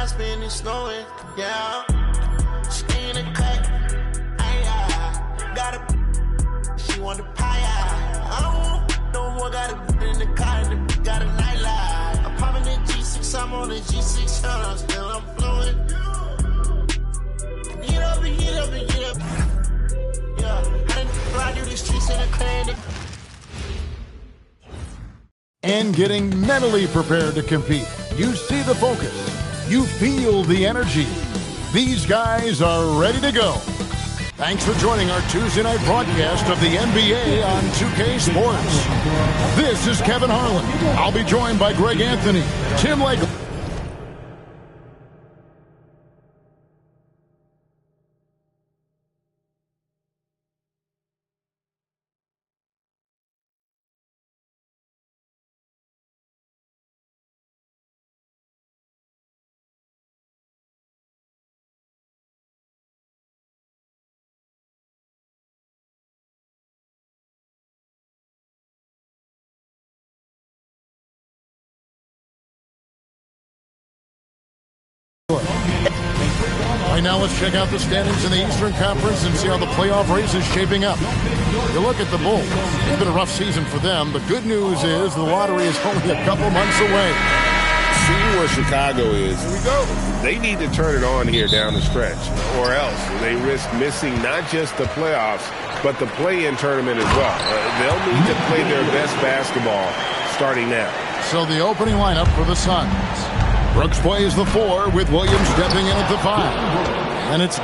has been snowing, yeah. Stay in the cut, got a, she want the pie, I don't no more, got a in the car, and the got a nightlife. I'm popping the G6, I'm on the G6, still I'm flowing. Get up and get up and get up. Yeah, I didn't fly through the streets in a clan. And getting mentally prepared to compete. You see the focus. You feel the energy. These guys are ready to go. Thanks for joining our Tuesday night broadcast of the NBA on 2K Sports. This is Kevin Harlan. I'll be joined by Greg Anthony, Tim Lake. Right now, let's check out the standings in the Eastern Conference and see how the playoff race is shaping up. You look at the Bulls. It's been a rough season for them. The good news is the lottery is only a couple months away. Seeing where Chicago is, here we go. They need to turn it on here down the stretch, or else they risk missing not just the playoffs, but the play-in tournament as well. They'll need to play their best basketball starting now. So the opening lineup for the Suns. Brooks plays the 4 with Williams stepping in at the 5. And it's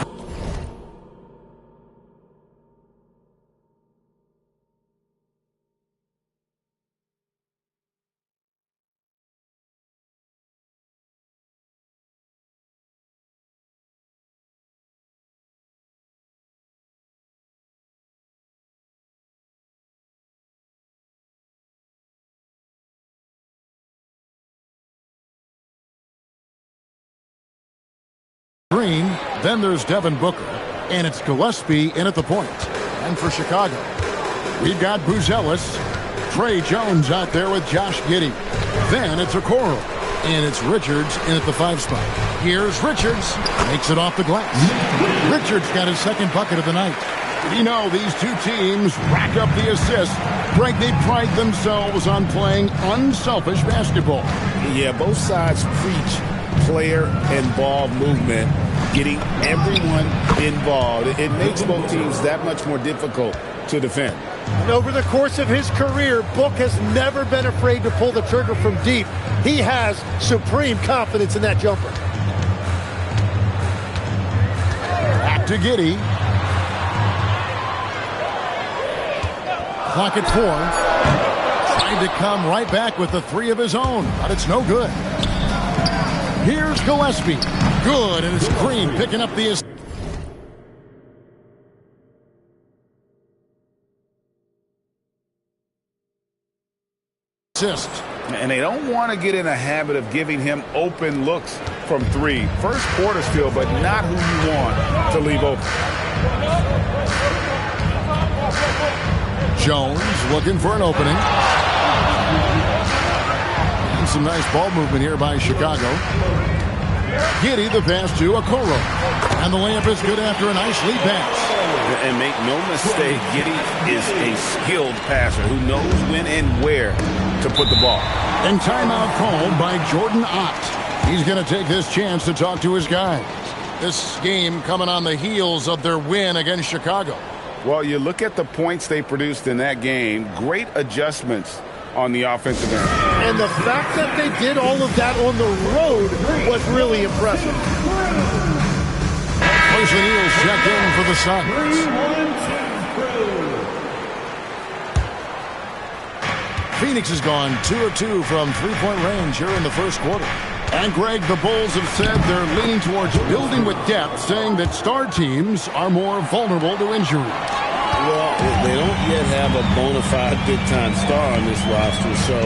Green, then there's Devin Booker, and it's Gillespie in at the point. And for Chicago, we've got Buzelis, Trey Jones out there with Josh Giddey. Then it's Okoro, and it's Richards in at the 5 spot. Here's Richards, makes it off the glass. Richards got his second bucket of the night. You know, these two teams rack up the assists. Greg, they pride themselves on playing unselfish basketball. Yeah, both sides preach player and ball movement, getting everyone involved. It makes both teams that much more difficult to defend. And over the course of his career, Book has never been afraid to pull the trigger from deep. He has supreme confidence in that jumper. Back to Giddey. Clock at 4. Trying to come right back with the 3 of his own, but it's no good. Here's Gillespie. Good, and it's Green picking up the assist. And they don't want to get in a habit of giving him open looks from 3. First quarter still, but not who you want to leave open. Jones looking for an opening. And some nice ball movement here by Chicago. Giddey the pass to Okoro. And the layup is good after a nice lead pass. And make no mistake, Giddey is a skilled passer who knows when and where to put the ball. And timeout called by Jordan Ott. He's going to take this chance to talk to his guys. This game coming on the heels of their win against Chicago. Well, you look at the points they produced in that game. Great adjustments on the offensive end. And the fact that they did all of that on the road was really impressive. Percy Neal's checked in for the Suns. Phoenix has gone 2 of 2 from three-point range here in the first quarter. And Greg, the Bulls have said they're leaning towards building with depth, saying that star teams are more vulnerable to injury. Well, they don't yet have a bona fide big-time star on this roster, so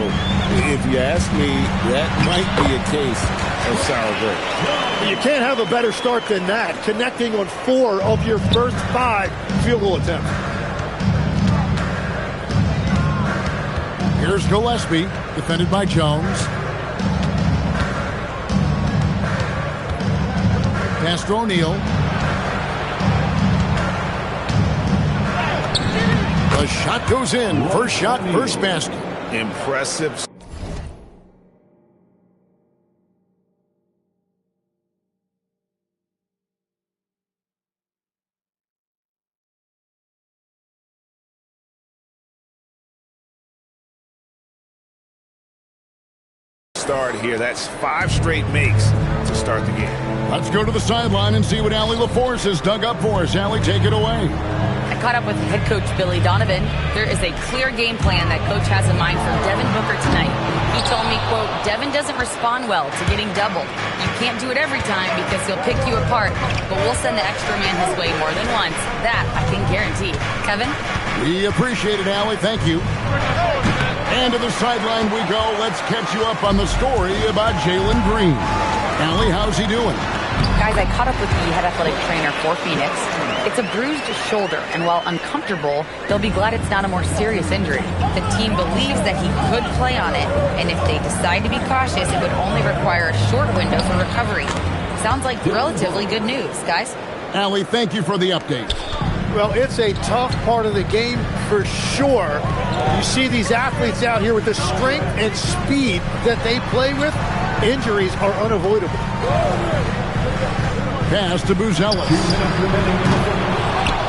if you ask me, that might be a case of sour grapes. You can't have a better start than that, connecting on 4 of your first 5 field goal attempts. Here's Gillespie, defended by Jones. Pass to O'Neal. The shot goes in. First shot, first basket. Impressive. Start here. That's 5 straight makes to start the game. Let's go to the sideline and see what Allie LaForce has dug up for us. Allie, take it away. I caught up with head coach Billy Donovan. There is a clear game plan that coach has in mind for Devin Booker tonight. He told me, quote, Devin doesn't respond well to getting doubled. You can't do it every time because he'll pick you apart, but we'll send the extra man his way more than once. That I can guarantee. Kevin? We appreciate it, Allie. Thank you. And to the sideline we go. Let's catch you up on the story about Jalen Green. Allie, how's he doing? Guys, I caught up with the head athletic trainer for Phoenix. It's a bruised shoulder, and while uncomfortable, they'll be glad it's not a more serious injury. The team believes that he could play on it, and if they decide to be cautious, it would only require a short window for recovery. Sounds like relatively good news, guys. Allie, thank you for the update. Well, it's a tough part of the game for sure. You see these athletes out here with the strength and speed that they play with. Injuries are unavoidable. Pass to Buzelis.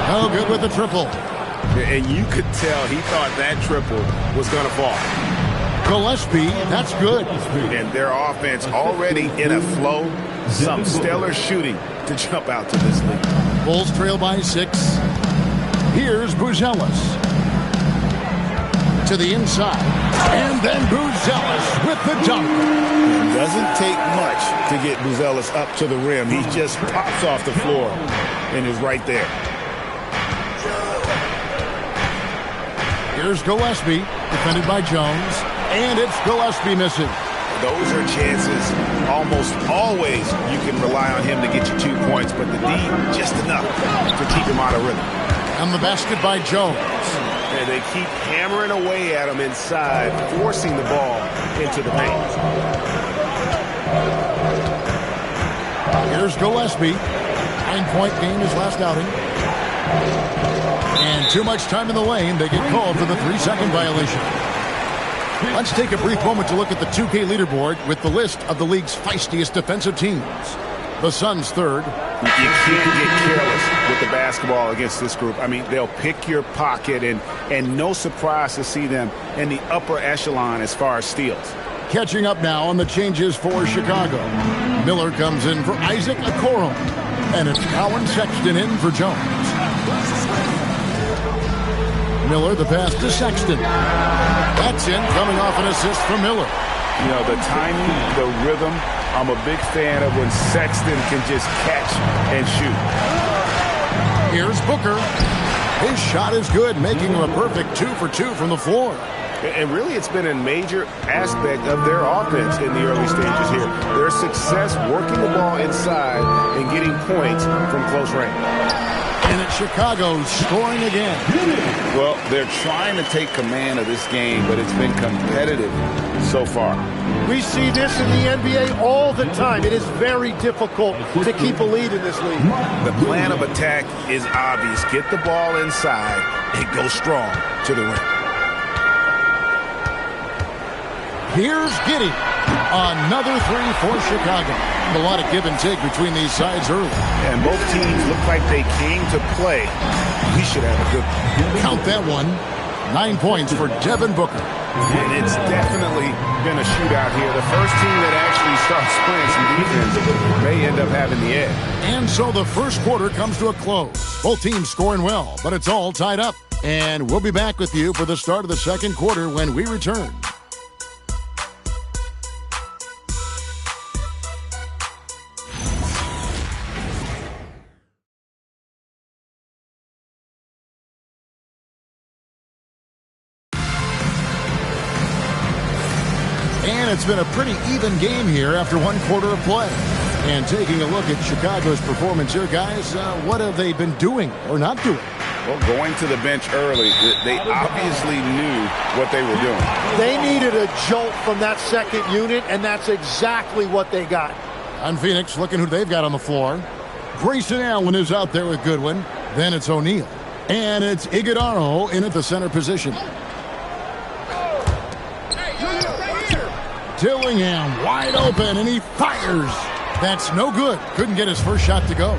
Oh, good with the triple. And you could tell he thought that triple was going to fall. Gillespie, that's good. And their offense already in a flow. Some stellar shooting to jump out to this lead. Bulls trail by 6. Here's Buzelis. To the inside. And then Buzelis with the dunk. It doesn't take much to get Buzelis up to the rim. He just pops off the floor and is right there. Here's Gillespie, defended by Jones. And it's Gillespie missing. Those are chances almost always you can rely on him to get you 2 points, but the D just enough to keep him out of rhythm. And the basket by Jones. And they keep hammering away at him inside, forcing the ball into the paint. Here's Gillespie. 9-point game his last outing. And too much time in the lane. They get called for the 3-second violation. Let's take a brief moment to look at the 2K leaderboard with the list of the league's feistiest defensive teams. The Suns third. You can't get careless with the basketball against this group. I mean, they'll pick your pocket, and no surprise to see them in the upper echelon as far as steals. Catching up now on the changes for Chicago. Miller comes in for Isaac Okoro. And it's Colin Sexton in for Jones. Miller, the pass to Sexton. That's in, coming off an assist from Miller. You know, the timing, the rhythm, I'm a big fan of when Sexton can just catch and shoot. Here's Booker. His shot is good, making him a perfect 2 for 2 from the floor. And really, it's been a major aspect of their offense in the early stages here. Their success working the ball inside and getting points from close range. And it's Chicago scoring again. Well, they're trying to take command of this game, but it's been competitive so far. We see this in the NBA all the time. It is very difficult to keep a lead in this league. The plan of attack is obvious. Get the ball inside and go strong to the rim. Here's Giddey. Another 3 for Chicago. A lot of give and take between these sides early. And both teams look like they came to play. We should have a good one. Count that one. 9 points for Devin Booker. And it's definitely been a shootout here. The first team that actually starts playing some defense may end up having the edge. And so the first quarter comes to a close. Both teams scoring well, but it's all tied up. And we'll be back with you for the start of the second quarter when we return. And it's been a pretty even game here after 1 quarter of play. And taking a look at Chicago's performance here, guys, what have they been doing or not doing? Well, going to the bench early, they obviously knew what they were doing. They needed a jolt from that second unit, and that's exactly what they got. On Phoenix, looking who they've got on the floor. Grayson Allen is out there with Goodwin. Then it's O'Neal. And it's Iguodala in at the center position. Dillingham wide open, and he fires. That's no good. Couldn't get his first shot to go.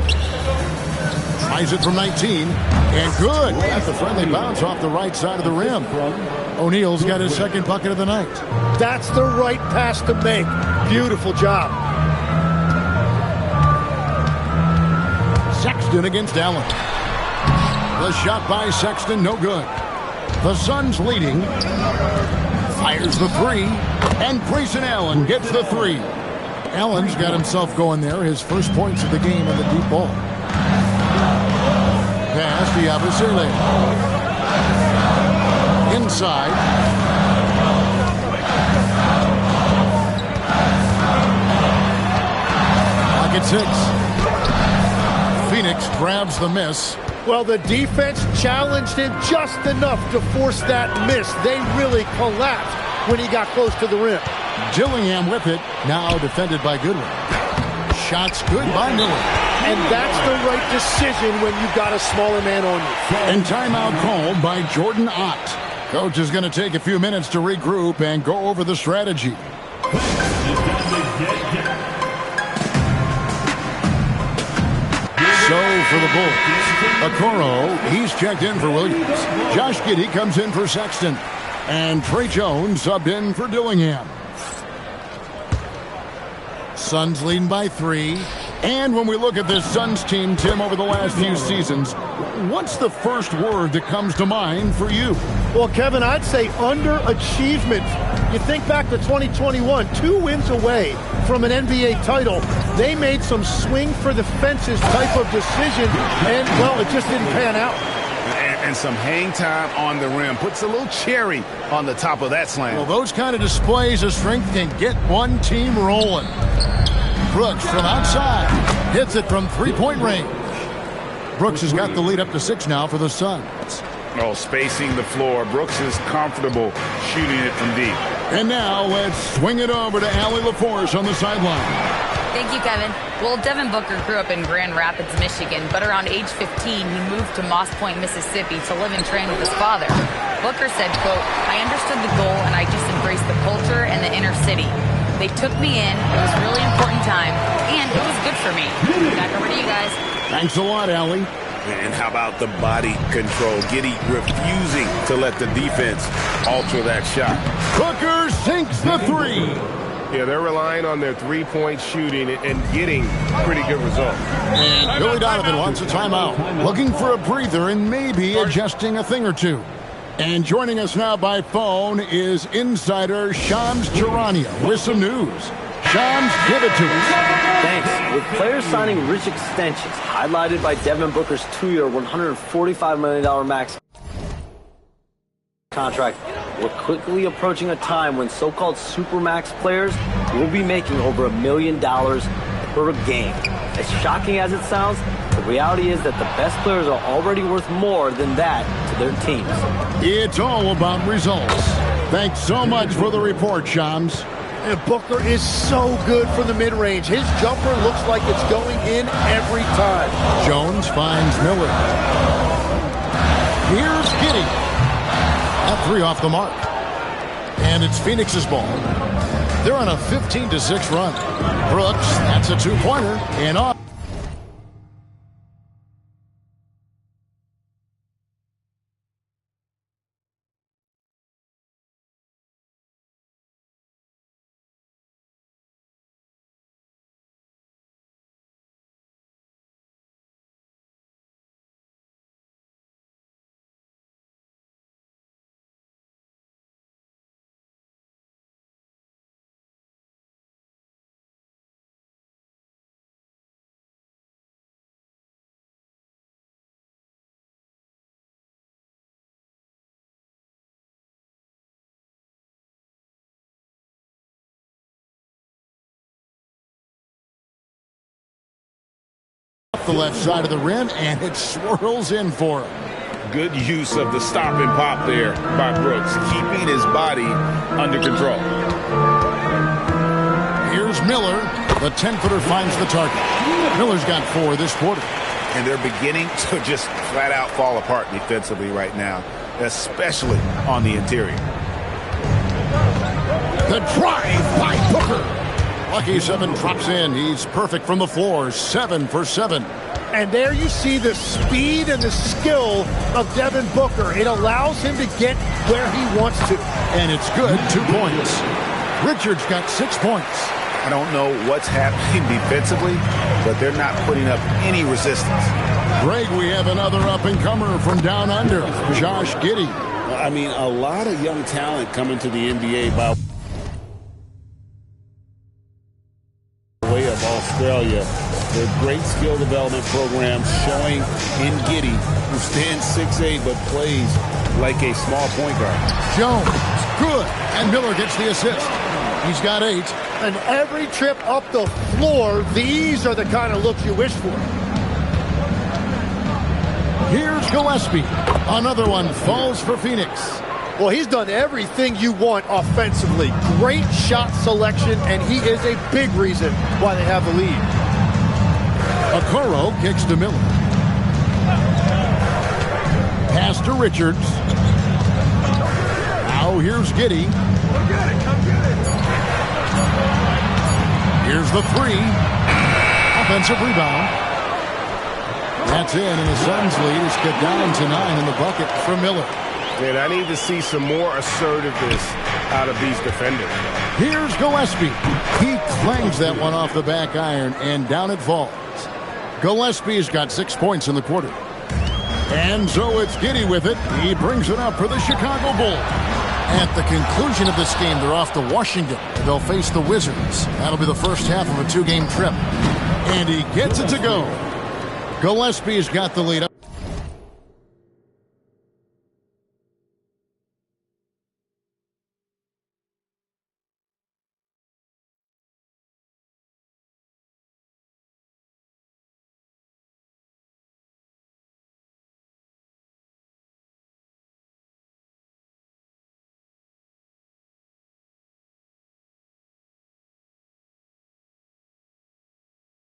Tries it from 19, and good. That's a friendly bounce off the right side of the rim. O'Neal's got his second bucket of the night. That's the right pass to make. Beautiful job. Sexton against Allen. The shot by Sexton, no good. The Suns leading. Fires the three, and Grayson Allen gets the three. Allen's got himself going there. His first points of the game on the deep ball. Pass to Yabusele. Inside. Pocket 6. Phoenix grabs the miss. Well, the defense challenged him just enough to force that miss. They really collapsed when he got close to the rim. Dillingham with it, now defended by Goodwin. Shots good by Miller. And that's the right decision when you've got a smaller man on you. And timeout called by Jordan Ott. Coach is going to take a few minutes to regroup and go over the strategy. So for the Bulls, Okoro, he's checked in for Williams. Josh Giddey comes in for Sexton. And Trey Jones subbed in for Dillingham. Suns leading by 3. And when we look at this Suns team, Tim, over the last few seasons, what's the first word that comes to mind for you? Well, Kevin, I'd say underachievement. You think back to 2021, 2 wins away from an NBA title. They made some swing for the fences type of decision, and, well, it just didn't pan out. And some hang time on the rim. Puts a little cherry on the top of that slam. Well, those kind of displays of strength can get one team rolling. Brooks from outside hits it from three-point range. Brooks has got the lead up to 6 now for the Suns. Oh, spacing the floor. Brooks is comfortable shooting it from deep. And now let's swing it over to Allie LaForce on the sideline. Thank you, Kevin. Well, Devin Booker grew up in Grand Rapids, Michigan, but around age 15, he moved to Moss Point, Mississippi to live and train with his father. Booker said, quote, "I understood the goal and I just embraced the culture and the inner city. They took me in. It was a really important time, and it was good for me." Back over to you guys. Thanks a lot, Allie. And how about the body control? Giddey refusing to let the defense alter that shot. Booker sinks the 3. Yeah, they're relying on their three-point shooting and getting pretty good results. And Billy Donovan wants a timeout. Looking for a breather and maybe adjusting a thing or two. And joining us now by phone is insider Shams Charania with some news. Shams, give it to us. Thanks. With players signing rich extensions, highlighted by Devin Booker's 2-year, $145 million max contract, we're quickly approaching a time when so-called supermax players will be making over $1 million per game. As shocking as it sounds, the reality is that the best players are already worth more than that to their teams. It's all about results. Thanks so much for the report, Shams. And Booker is so good from the mid-range. His jumper looks like it's going in every time. Jones finds Miller. Here's Giddey. That 3 off the mark. And it's Phoenix's ball. They're on a 15-6 run. Brooks, that's a 2-pointer. And off. The left side of the rim, and it swirls in for him. Good use of the stop and pop there by Brooks, keeping his body under control. Here's Miller. The 10-footer finds the target. Miller's got 4 this quarter. And they're beginning to just flat out fall apart defensively right now, especially on the interior. The drive by Booker. Lucky 7 drops in. He's perfect from the floor. 7 for 7. And there you see the speed and the skill of Devin Booker. It allows him to get where he wants to. And it's good. 2 points. Richards got 6 points. I don't know what's happening defensively, but they're not putting up any resistance. Greg, we have another up-and-comer from down under, Josh Giddey. I mean, a lot of young talent coming to the NBA by way of Australia. Their great skill development program showing in Giddey, who stands 6'8", but plays like a small point guard. Jones, good, and Miller gets the assist. He's got 8. And every trip up the floor, these are the kind of looks you wish for. Here's Gillespie. Another one falls for Phoenix. Well, he's done everything you want offensively. Great shot selection, and he is a big reason why they have the lead. Okoro kicks to Miller. Pass to Richards. Now here's Giddey. Here's the 3. Offensive rebound. That's in, and the Suns lead is cut down to 9 in the bucket for Miller. And I need to see some more assertiveness out of these defenders. Here's Gillespie. He clangs that one off the back iron, and down it falls. Gillespie's got 6 points in the quarter. And so it's Giddey with it. He brings it up for the Chicago Bulls. At the conclusion of this game, they're off to Washington. They'll face the Wizards. That'll be the first half of a 2-game trip. And he gets it to go. Gillespie's got the lead up.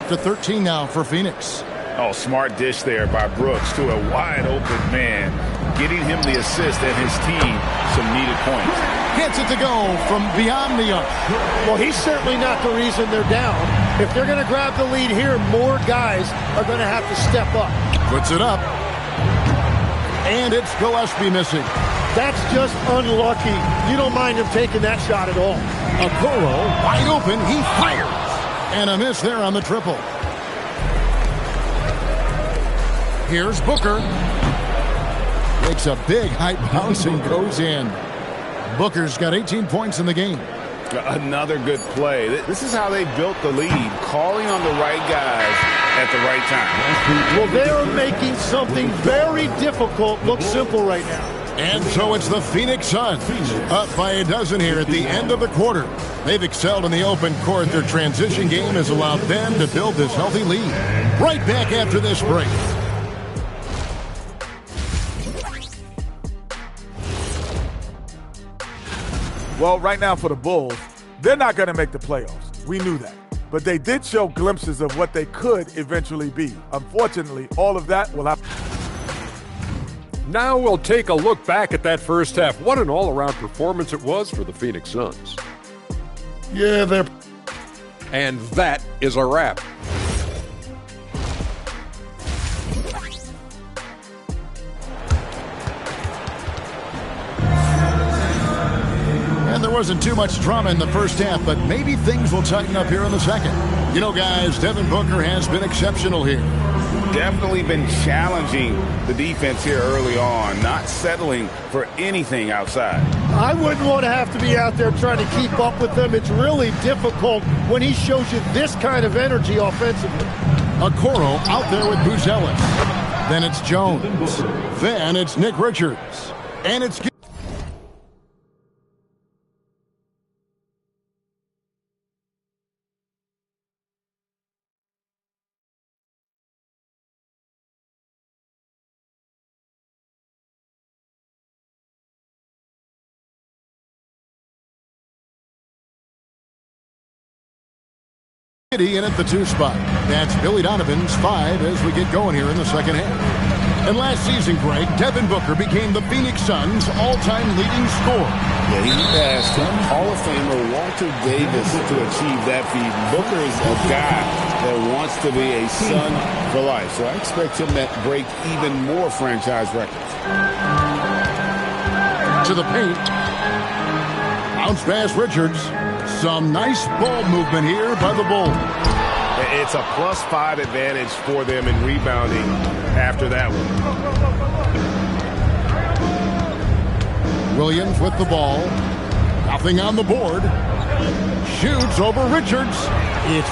To 13 now for Phoenix. Oh, smart dish there by Brooks to a wide-open man, getting him the assist and his team some needed points. Gets it to go from beyond the arc. Well, he's certainly not the reason they're down. If they're going to grab the lead here, more guys are going to have to step up. Puts it up. And it's Gillespie missing. That's just unlucky. You don't mind him taking that shot at all. Okoro wide open. He fires. And a miss there on the triple. Here's Booker. Makes a big high bounce and goes in. Booker's got 18 points in the game. Another good play. This is how they built the lead, calling on the right guys at the right time. Well, they are making something very difficult look simple right now. And so it's the Phoenix Suns up by a dozen here at the end of the quarter. They've excelled in the open court. Their transition game has allowed them to build this healthy lead. Right back after this break. Well, right now for the Bulls, they're not going to make the playoffs. We knew that. But they did show glimpses of what they could eventually be. Unfortunately, all of that will have. Now we'll take a look back at that first half. What an all-around performance it was for the Phoenix Suns. Yeah, they're. And that is a wrap. And there wasn't too much drama in the first half, but maybe things will tighten up here in the second. You know, guys, Devin Booker has been exceptional here. Definitely been challenging the defense here early on, not settling for anything outside. I wouldn't want to have to be out there trying to keep up with them. It's really difficult when he shows you this kind of energy offensively. Okoro out there with Buzelis. Then it's Jones. Then it's Nick Richards. And it's Giddy in at the 2 spot. That's Billy Donovan's 5 as we get going here in the second half. And last season, Greg, Devin Booker became the Phoenix Suns' all-time leading scorer. Yeah, he passed Hall of Famer Walter Davis to achieve that feat. Booker is a guy that wants to be a Sun for life, so I expect him to break even more franchise records. To the paint. Bounce pass Richards. Some nice ball movement here by the Bulls. It's a +5 advantage for them in rebounding after that one. Williams with the ball. Nothing on the board. Shoots over Richards. It's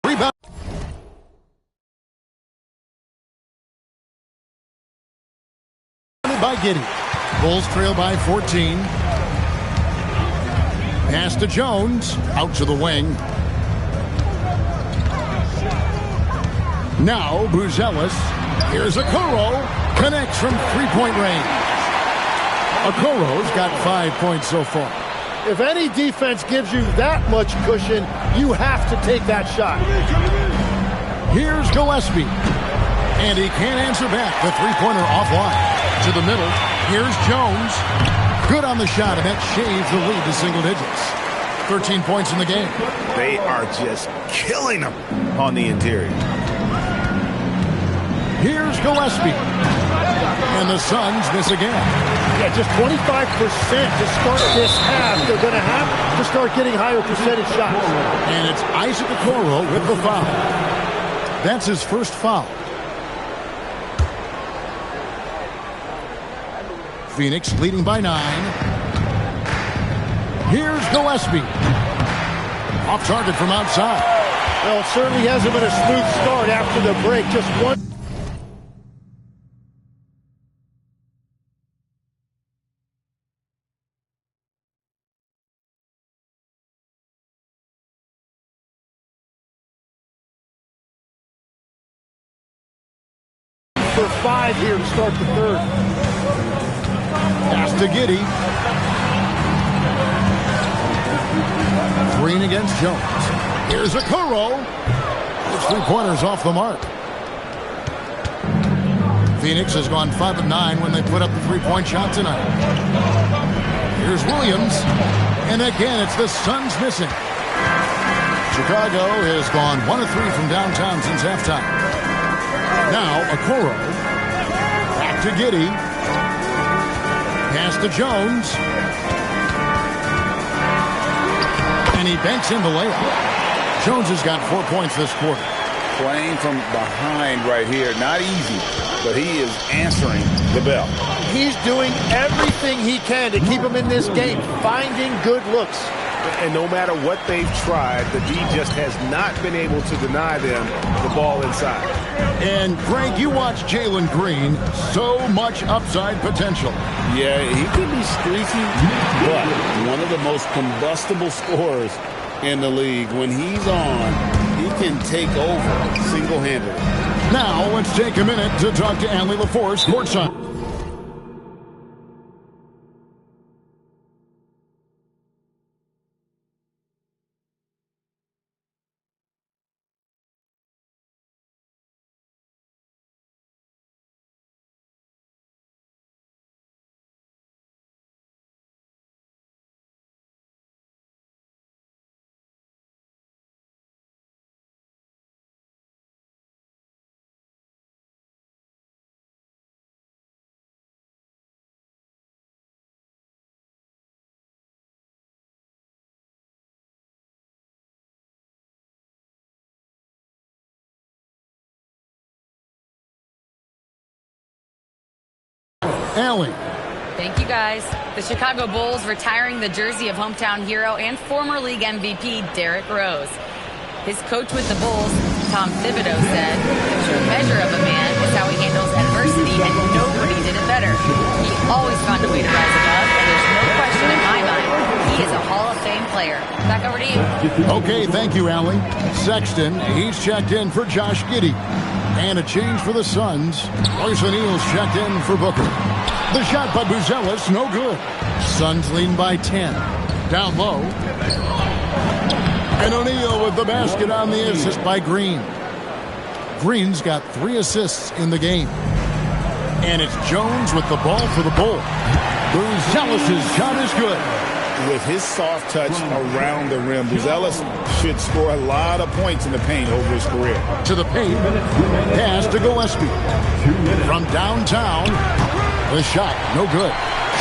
rebound. By Giddy. Bulls trail by 14. Pass to Jones. Out to the wing. Now Buzelis. Here's Okoro. Connects from three-point range. Okoro's got 5 points so far. If any defense gives you that much cushion, you have to take that shot. Here's Gillespie. And he can't answer back. The three-pointer offline. To the middle. Here's Jones. Good on the shot, and that shaves the lead to single digits. 13 points in the game. They are just killing them on the interior. Here's Gillespie. And the Suns miss again. Yeah, just 25% to start this half. They're going to have to start getting higher percentage shots. And it's Isaac Okoro with the foul. That's his first foul. Phoenix leading by 9. Here's Gillespie. Off target from outside. Well, it certainly hasn't been a smooth start after the break. Just one. For 5 here to start the third. Pass to Giddy. Green against Jones. Here's Okoro. The three-pointers off the mark. Phoenix has gone 5 of 9 when they put up the three-point shot tonight. Here's Williams. And again, it's the Suns missing. Chicago has gone 1 of 3 from downtown since halftime. Now, Okoro. Back to Giddy. Pass to Jones. And he banks in the layup. Jones has got 4 points this quarter. Playing from behind right here. Not easy, but he is answering the bell. He's doing everything he can to keep him in this game, finding good looks. And no matter what they've tried, the D just has not been able to deny them the ball inside. And, Greg, you watch Jalen Green. So much upside potential. Yeah, he could be streaky, but one of the most combustible scorers in the league. When he's on, he can take over single-handedly. Now, let's take a minute to talk to Allie LaForce, courtside. Allie. Thank you, guys. The Chicago Bulls retiring the jersey of hometown hero and former league MVP Derrick Rose. His coach with the Bulls, Tom Thibodeau, said, "The true measure of a man is how he handles adversity, and nobody did it better. He always found a way to rise above, and there's no question in my mind. He is a Hall of Fame player." Back over to you. Okay, thank you, Allie. Sexton, he's checked in for Josh Giddey. And a change for the Suns. Royce O'Neal's checked in for Booker. The shot by Buzelis, no good. Suns leading by 10. Down low. And O'Neal with the basket on the assist by Green. Green's got 3 assists in the game. And it's Jones with the ball for the Bulls. Buzelis' shot is good. With his soft touch around the rim, Buzelis should score a lot of points in the paint over his career. To the paint. Pass to Gillespie. From downtown. The shot, no good.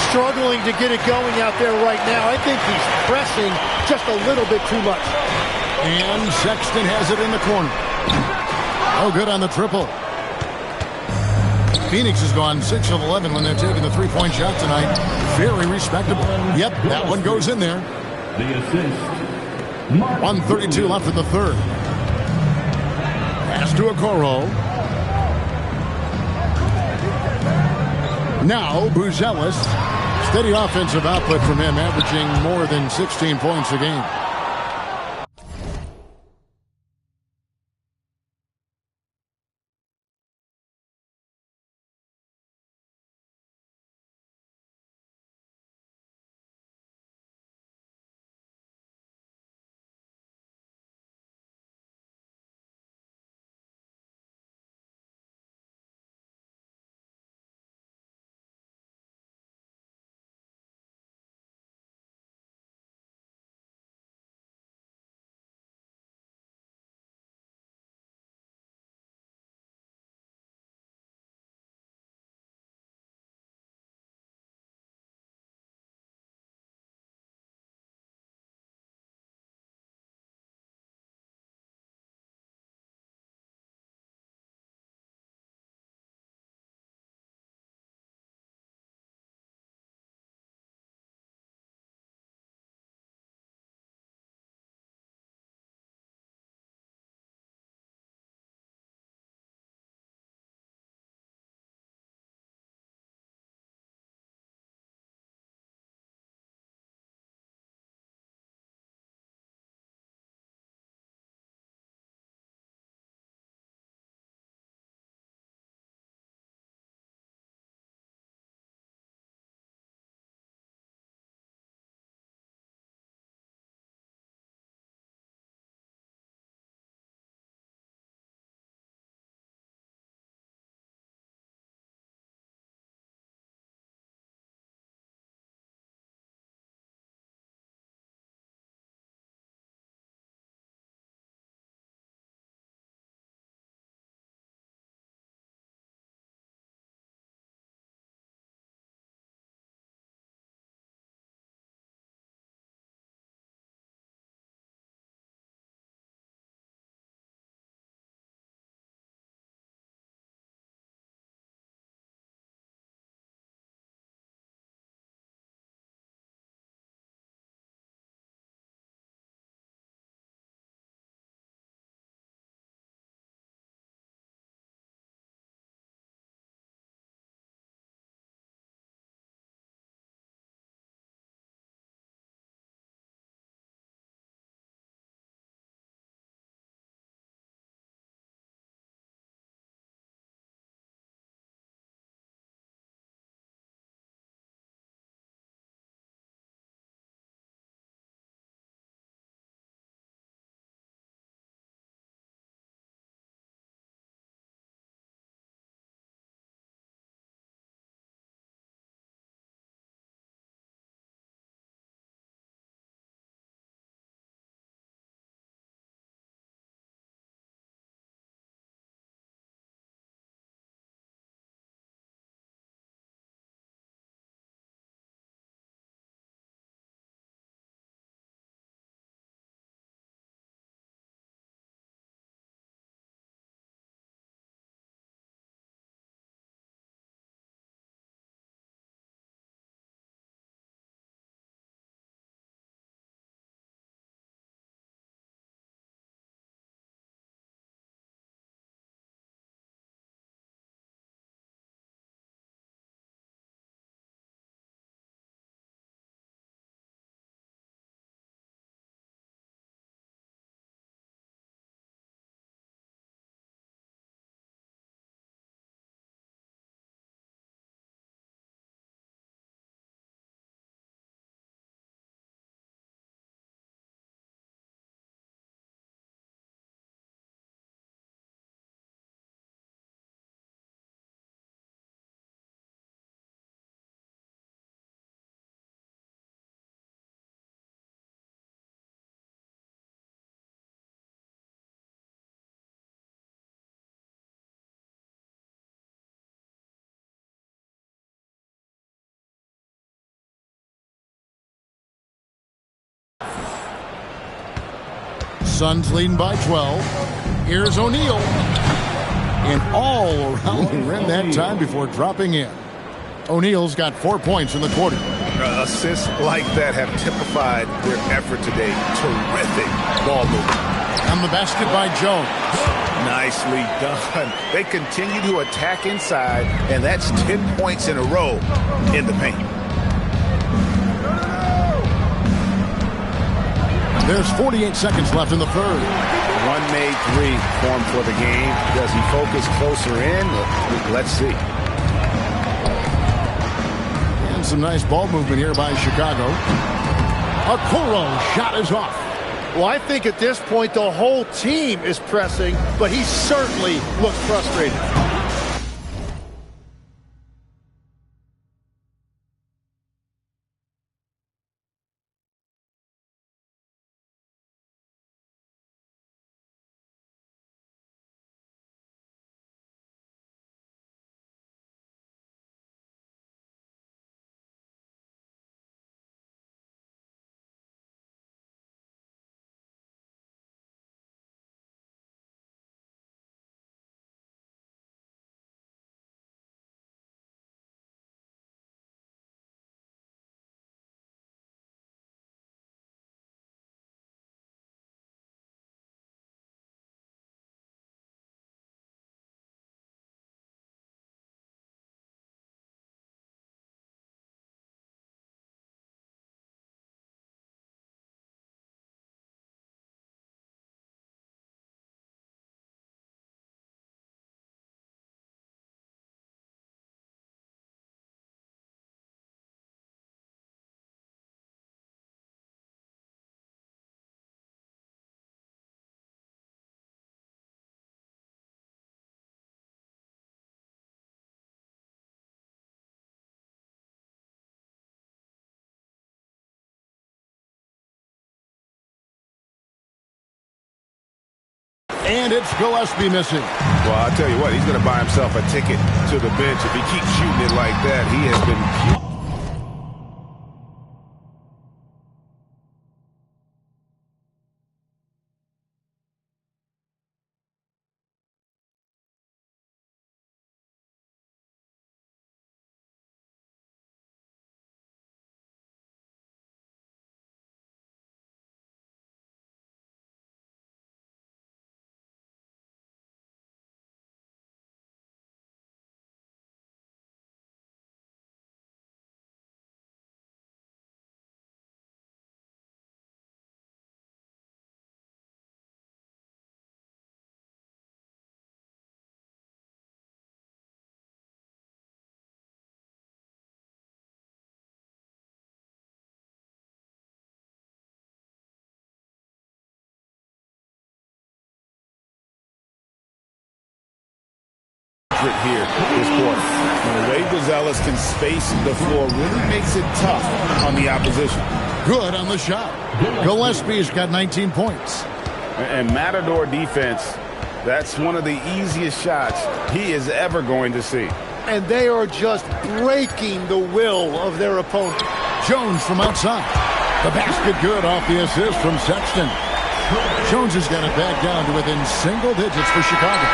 Struggling to get it going out there right now. I think he's pressing just a little bit too much. And Sexton has it in the corner. Oh, good on the triple. Phoenix has gone 6 of 11 when they're taking the three-point shot tonight. Very respectable. Yep, that one goes in there. 1:32 left in the third. Pass to Okoro. Now Buzelis. Steady offensive output from him, averaging more than 16 points a game. Suns leading by 12. Here's O'Neal. And all around the rim that time before dropping in. O'Neal's got 4 points in the quarter. Assists like that have typified their effort today. Terrific ball movement. And the basket by Jones. Nicely done. They continue to attack inside, and that's 10 points in a row in the paint. There's 48 seconds left in the third. One made three formed for the game. Does he focus closer in? Let's see. And some nice ball movement here by Chicago. Okoro shot is off. Well, I think at this point the whole team is pressing, but he certainly looks frustrated. And it's Gillespie missing. Well, I'll tell you what, he's going to buy himself a ticket to the bench. If he keeps shooting it like that, he has been... here this quarter. The way Buzelis can space the floor really makes it tough on the opposition. Good on the shot. Gillespie's got 19 points. And Matador defense, that's one of the easiest shots he is ever going to see. And they are just breaking the will of their opponent. Jones from outside. The basket good off the assist from Sexton. Jones has got it back down to within single digits for Chicago.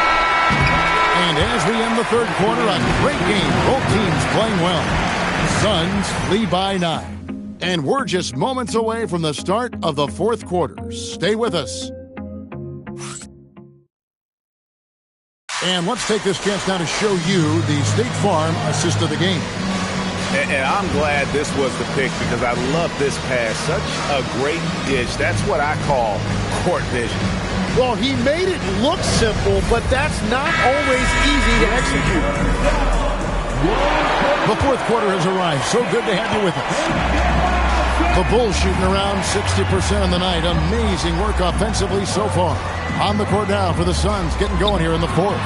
And as we end the third quarter, a great game. Both teams playing well. Suns lead by 9. And we're just moments away from the start of the fourth quarter. Stay with us. And let's take this chance now to show you the State Farm assist of the game. And I'm glad this was the pick because I love this pass. Such a great dish. That's what I call court vision. Well, he made it look simple, but that's not always easy to execute. The fourth quarter has arrived. So good to have you with us. The Bulls shooting around 60% on the night. Amazing work offensively so far. On the court now for the Suns, getting going here in the fourth.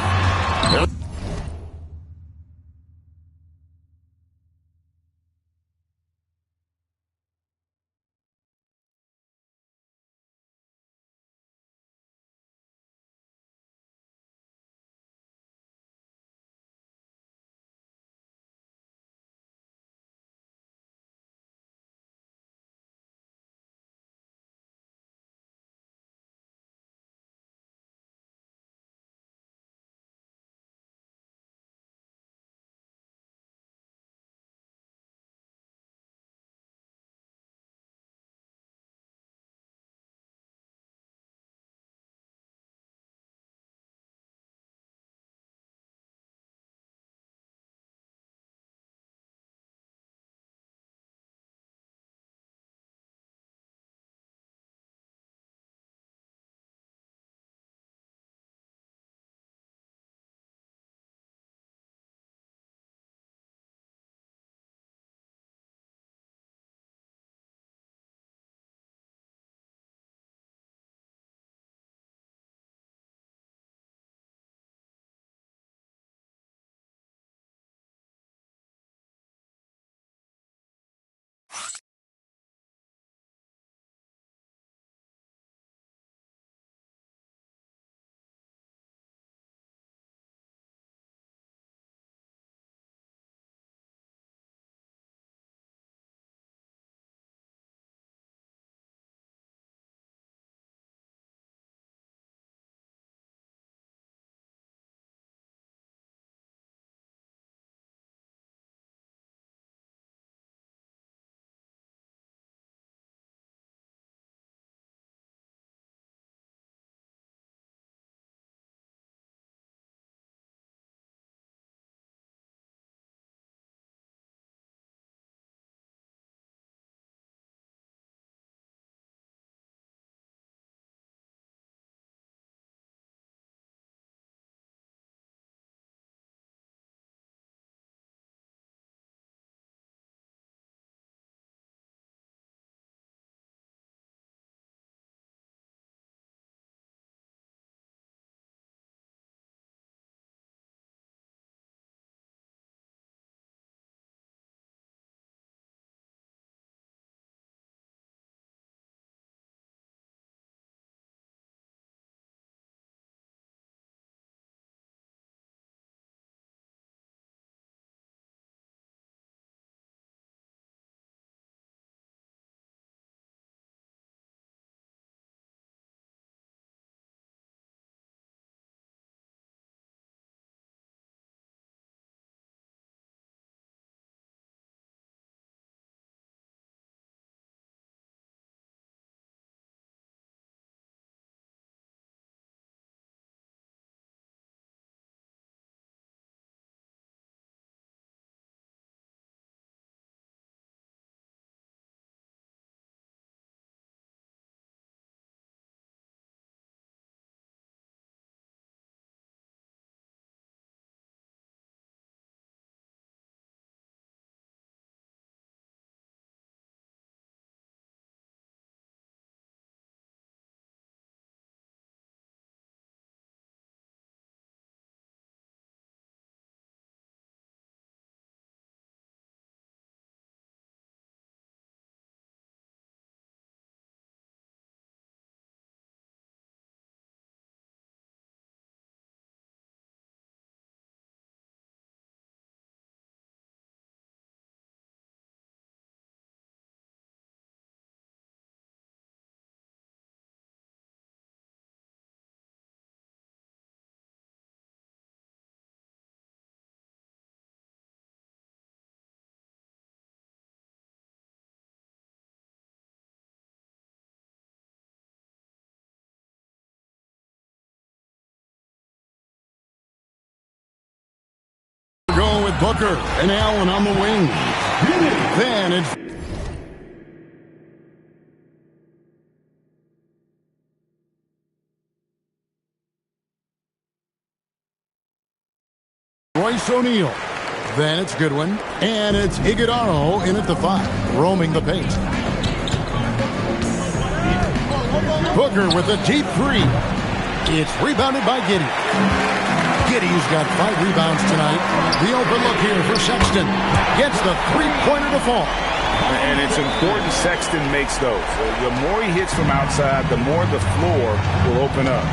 Booker and Allen on the wing. Then it's Royce O'Neal. Then it's Goodwin. And it's Iguodala in at the 5, roaming the paint. Booker with a deep 3. It's rebounded by Giddey. Giddey's got 5 rebounds tonight. The open look here for Sexton. Gets the 3-pointer to fall. And it's important Sexton makes those. The more he hits from outside, the more the floor will open up.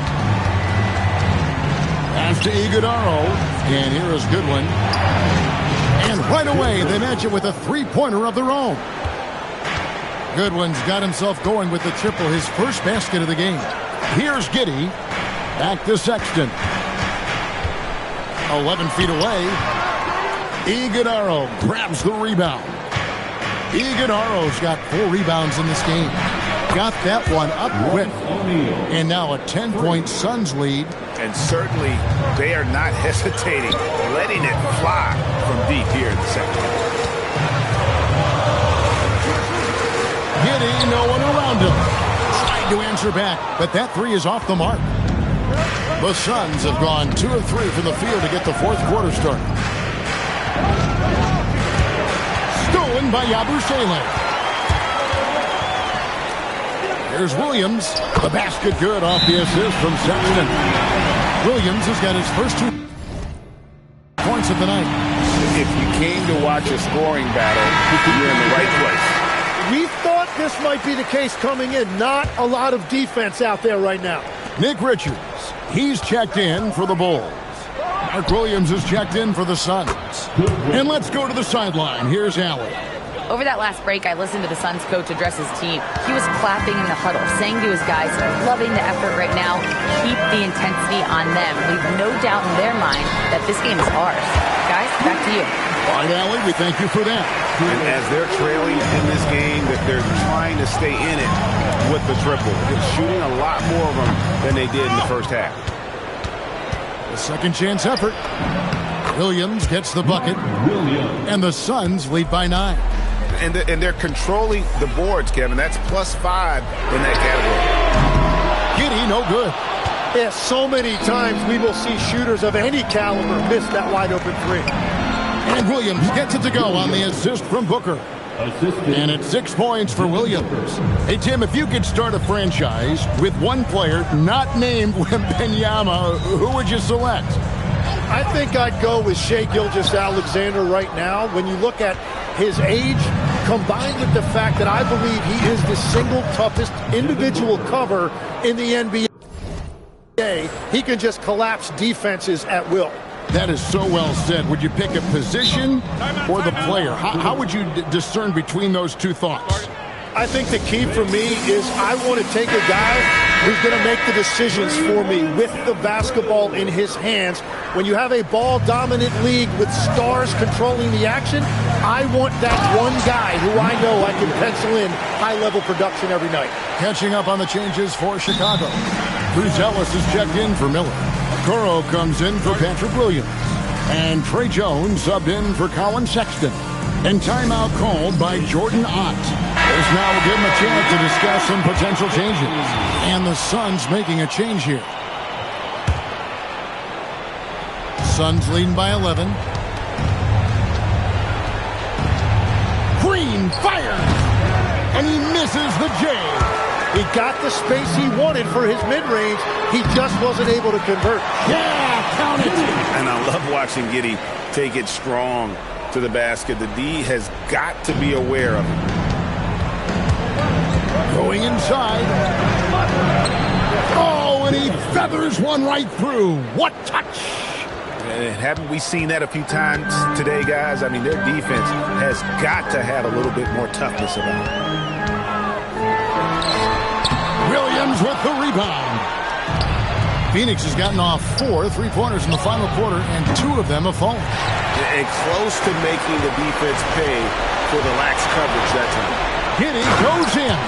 Pass to Iguodala. And here is Goodwin. And right away, they match it with a 3-pointer of their own. Goodwin's got himself going with the triple, his first basket of the game. Here's Giddey. Back to Sexton. 11 feet away. Iguodala grabs the rebound. Iguodala's got 4 rebounds in this game. Got that one up quick. And now a 10-point Suns lead. And certainly they are not hesitating, letting it fly from deep here in the second half. Giddey, no one around him. Trying to answer back, but that 3 is off the mark. The Suns have gone 2 of 3 from the field to get the fourth quarter started. Stolen by Yabusele. Here's Williams. The basket good off the assist from Sexton. Williams has got his first 2 points of the night. If you came to watch a scoring battle, you're in the right place. We thought this might be the case coming in. Not a lot of defense out there right now. Nick Richards, he's checked in for the Bulls. Mark Williams is checked in for the Suns. And let's go to the sideline. Here's Allen. Over that last break, I listened to the Suns coach address his team. He was clapping in the huddle, saying to his guys, loving the effort right now, keep the intensity on them. Leave no doubt in their mind that this game is ours. Guys, back to you. All right, Allie, we thank you for that. And as they're trailing in this game, that they're trying to stay in it with the triple. They're shooting a lot more of them than they did in the first half. The second chance effort. Williams gets the bucket. And the Suns lead by 9. And they're controlling the boards, Kevin. That's +5 in that category. Giddey, no good. Yeah, so many times we will see shooters of any caliber miss that wide open 3. And Williams gets it to go on the assist from Booker. And it's 6 points for Williams. Hey, Tim, if you could start a franchise with one player not named Wembanyama, who would you select? I think I'd go with Shai Gilgeous-Alexander right now. When you look at his age, combined with the fact that I believe he is the single toughest individual cover in the NBA, he can just collapse defenses at will. That is so well said. Would you pick a position or the player? How would you discern between those two thoughts? I think the key for me is I want to take a guy who's going to make the decisions for me with the basketball in his hands. When you have a ball-dominant league with stars controlling the action, I want that one guy who I know I can pencil in high-level production every night. Catching up on the changes for Chicago. Bruce Ellis is checked in for Miller. Okoro comes in for Patrick Williams. And Trey Jones subbed in for Colin Sexton. And timeout called by Jordan Ott. This now will give him a chance to discuss some potential changes. And the Suns making a change here. Suns leading by 11. Green fires! And he misses the J. He got the space he wanted for his mid-range. He just wasn't able to convert. Yeah, count it. And I love watching Giddey take it strong to the basket. The D has got to be aware of it. Going inside. Oh, and he feathers one right through. What touch! And haven't we seen that a few times today, guys? I mean, their defense has got to have a little bit more toughness about it. Williams with the rebound. Phoenix has gotten off 4 3-pointers in the final quarter, and 2 of them have fallen. And close to making the defense pay for the lax coverage that time. Giddey goes in.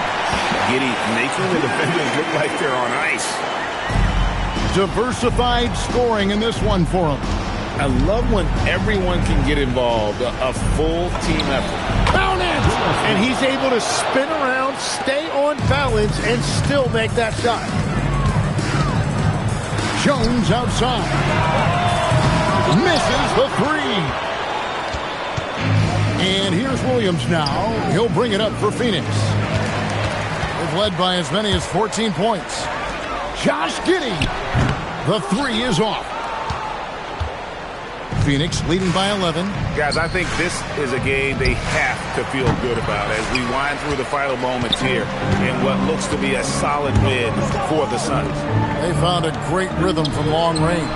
Giddey making the defenders look like they're on ice. Diversified scoring in this one for him. I love when everyone can get involved, a full team effort. Found it! And he's able to spin around, stay on balance, and still make that shot. Jones outside. Misses the three. And here's Williams now. He'll bring it up for Phoenix. They've led by as many as 14 points. Josh Giddey. The three is off. Phoenix leading by 11. Guys, I think this is a game they have to feel good about as we wind through the final moments here in what looks to be a solid win for the Suns. They found a great rhythm from long range.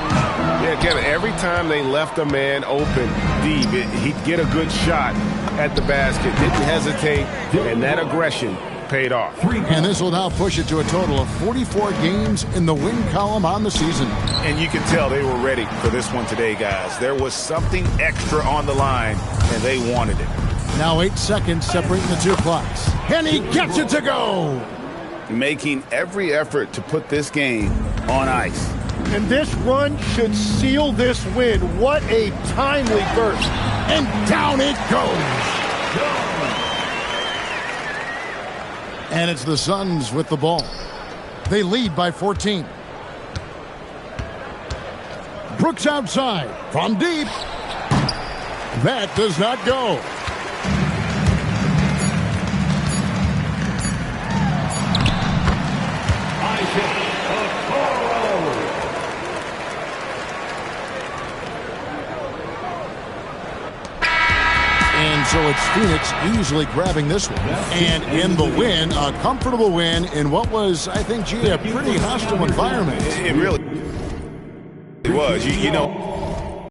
Yeah, Kevin, every time they left a man open deep, he'd get a good shot at the basket. Didn't hesitate, and that aggression paid off. And this will now push it to a total of 44 games in the win column on the season. And you can tell they were ready for this one today, guys. There was something extra on the line, and they wanted it. Now 8 seconds separating the two clocks. And he gets it to go. Making every effort to put this game on ice. And this run should seal this win. What a timely burst. And down it goes. And it's the Suns with the ball. They lead by 14. Brooks outside from deep. That does not go. And so it's Phoenix easily grabbing this one. And in the win, a comfortable win in what was, I think, a pretty hostile environment. It really was. You know,